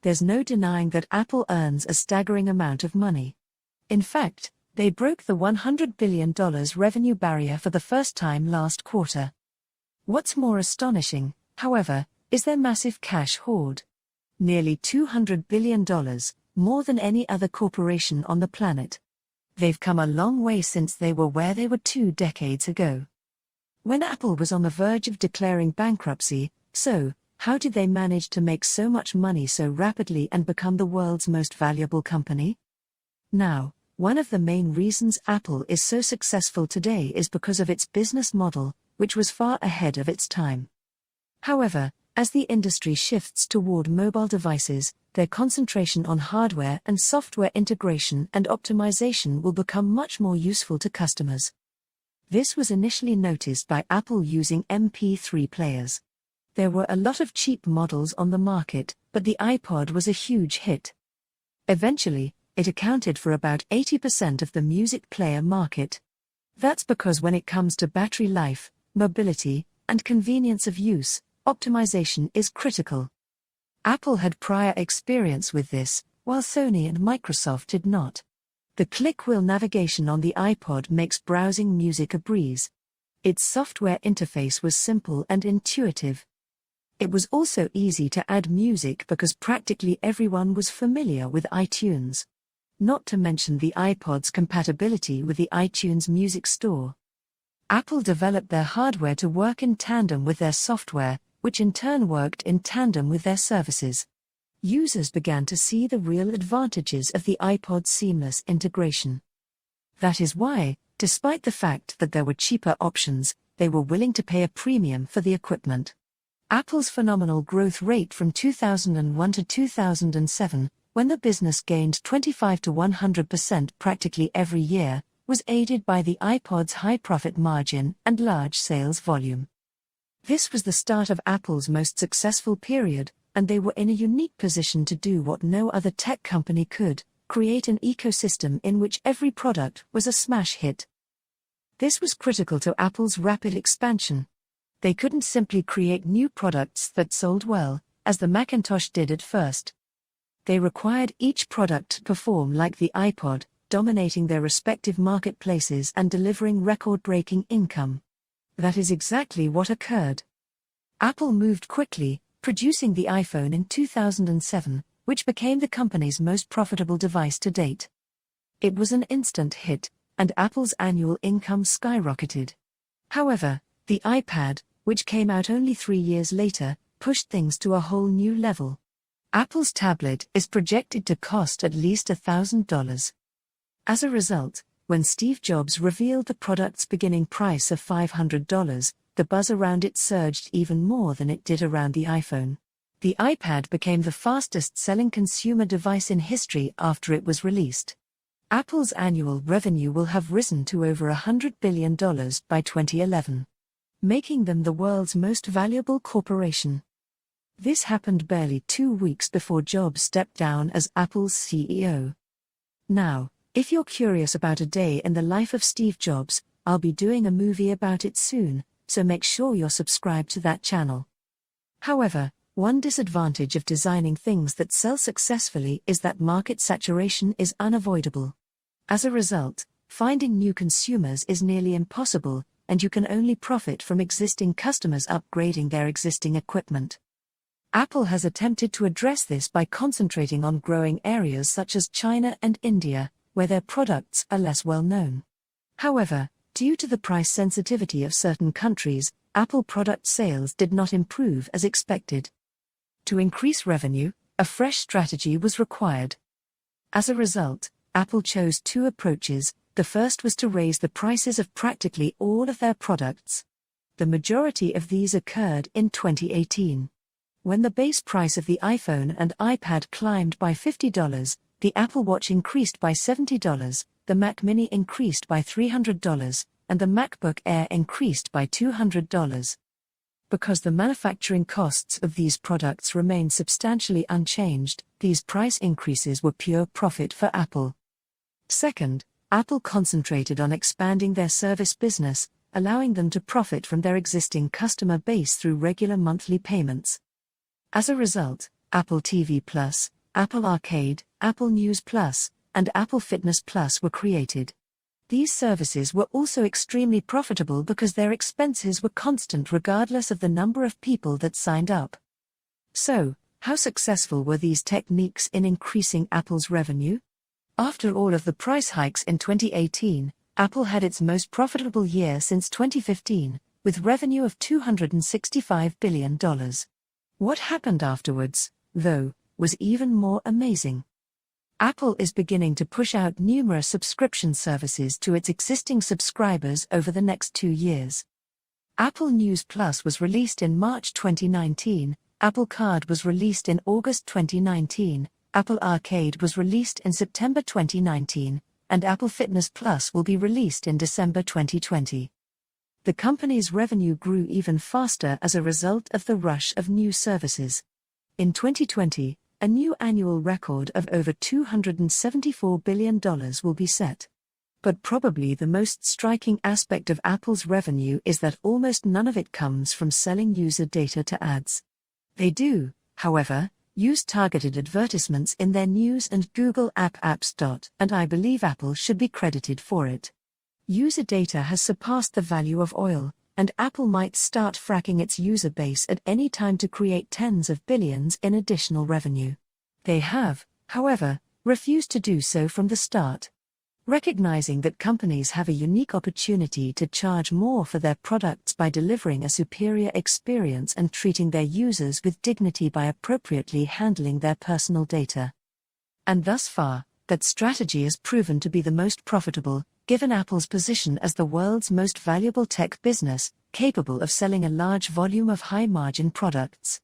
there's no denying that Apple earns a staggering amount of money. In fact, they broke the $100 billion revenue barrier for the first time last quarter. What's more astonishing, however, is their massive cash hoard. Nearly $200 billion, more than any other corporation on the planet. They've come a long way since they were where they were 2 decades ago. When Apple was on the verge of declaring bankruptcy, how did they manage to make so much money so rapidly and become the world's most valuable company? Now, one of the main reasons Apple is so successful today is because of its business model, which was far ahead of its time. However, as the industry shifts toward mobile devices, their concentration on hardware and software integration and optimization will become much more useful to customers. This was initially noticed by Apple using MP3 players. There were a lot of cheap models on the market, but the iPod was a huge hit. Eventually, it accounted for about 80% of the music player market. That's because when it comes to battery life, mobility, and convenience of use, optimization is critical. Apple had prior experience with this, while Sony and Microsoft did not. The click-wheel navigation on the iPod makes browsing music a breeze. Its software interface was simple and intuitive. It was also easy to add music because practically everyone was familiar with iTunes. Not to mention the iPod's compatibility with the iTunes Music Store. Apple developed their hardware to work in tandem with their software, which in turn worked in tandem with their services. Users began to see the real advantages of the iPod's seamless integration. That is why, despite the fact that there were cheaper options, they were willing to pay a premium for the equipment. Apple's phenomenal growth rate from 2001 to 2007, when the business gained 25 to 100% practically every year, was aided by the iPod's high profit margin and large sales volume. This was the start of Apple's most successful period, and they were in a unique position to do what no other tech company could: create an ecosystem in which every product was a smash hit. This was critical to Apple's rapid expansion. They couldn't simply create new products that sold well, as the Macintosh did at first. They required each product to perform like the iPod, dominating their respective marketplaces and delivering record-breaking income. That is exactly what occurred. Apple moved quickly, producing the iPhone in 2007, which became the company's most profitable device to date. It was an instant hit, and Apple's annual income skyrocketed. However, the iPad, which came out only 3 years later, pushed things to a whole new level. Apple's tablet is projected to cost at least $1,000. As a result, when Steve Jobs revealed the product's beginning price of $500, the buzz around it surged even more than it did around the iPhone. The iPad became the fastest-selling consumer device in history after it was released. Apple's annual revenue will have risen to over $100 billion by 2011, making them the world's most valuable corporation. This happened barely 2 weeks before Jobs stepped down as Apple's CEO. Now, if you're curious about a day in the life of Steve Jobs, I'll be doing a movie about it soon, so make sure you're subscribed to that channel. However, one disadvantage of designing things that sell successfully is that market saturation is unavoidable. As a result, finding new consumers is nearly impossible, and you can only profit from existing customers upgrading their existing equipment. Apple has attempted to address this by concentrating on growing areas such as China and India, where their products are less well known. However, due to the price sensitivity of certain countries, Apple product sales did not improve as expected. To increase revenue, a fresh strategy was required. As a result, Apple chose 2 approaches. The first was to raise the prices of practically all of their products. The majority of these occurred in 2018. When the base price of the iPhone and iPad climbed by $50, the Apple Watch increased by $70, the Mac Mini increased by $300, and the MacBook Air increased by $200. Because the manufacturing costs of these products remained substantially unchanged, these price increases were pure profit for Apple. Second, Apple concentrated on expanding their service business, allowing them to profit from their existing customer base through regular monthly payments. As a result, Apple TV Plus, Apple Arcade, Apple News Plus, and Apple Fitness Plus were created. These services were also extremely profitable because their expenses were constant regardless of the number of people that signed up. So, how successful were these techniques in increasing Apple's revenue? After all of the price hikes in 2018, Apple had its most profitable year since 2015, with revenue of $265 billion. What happened afterwards, though, was even more amazing. Apple is beginning to push out numerous subscription services to its existing subscribers over the next 2 years. Apple News Plus was released in March 2019, Apple Card was released in August 2019, Apple Arcade was released in September 2019, and Apple Fitness Plus will be released in December 2020. The company's revenue grew even faster as a result of the rush of new services. In 2020, a new annual record of over $274 billion will be set. But probably the most striking aspect of Apple's revenue is that almost none of it comes from selling user data to ads. They do, however, use targeted advertisements in their News and Google apps. And I believe Apple should be credited for it. User data has surpassed the value of oil, and Apple might start fracking its user base at any time to create tens of billions in additional revenue. They have, however, refused to do so from the start. Recognizing that companies have a unique opportunity to charge more for their products by delivering a superior experience and treating their users with dignity by appropriately handling their personal data. And thus far, that strategy has proven to be the most profitable, given Apple's position as the world's most valuable tech business, capable of selling a large volume of high-margin products.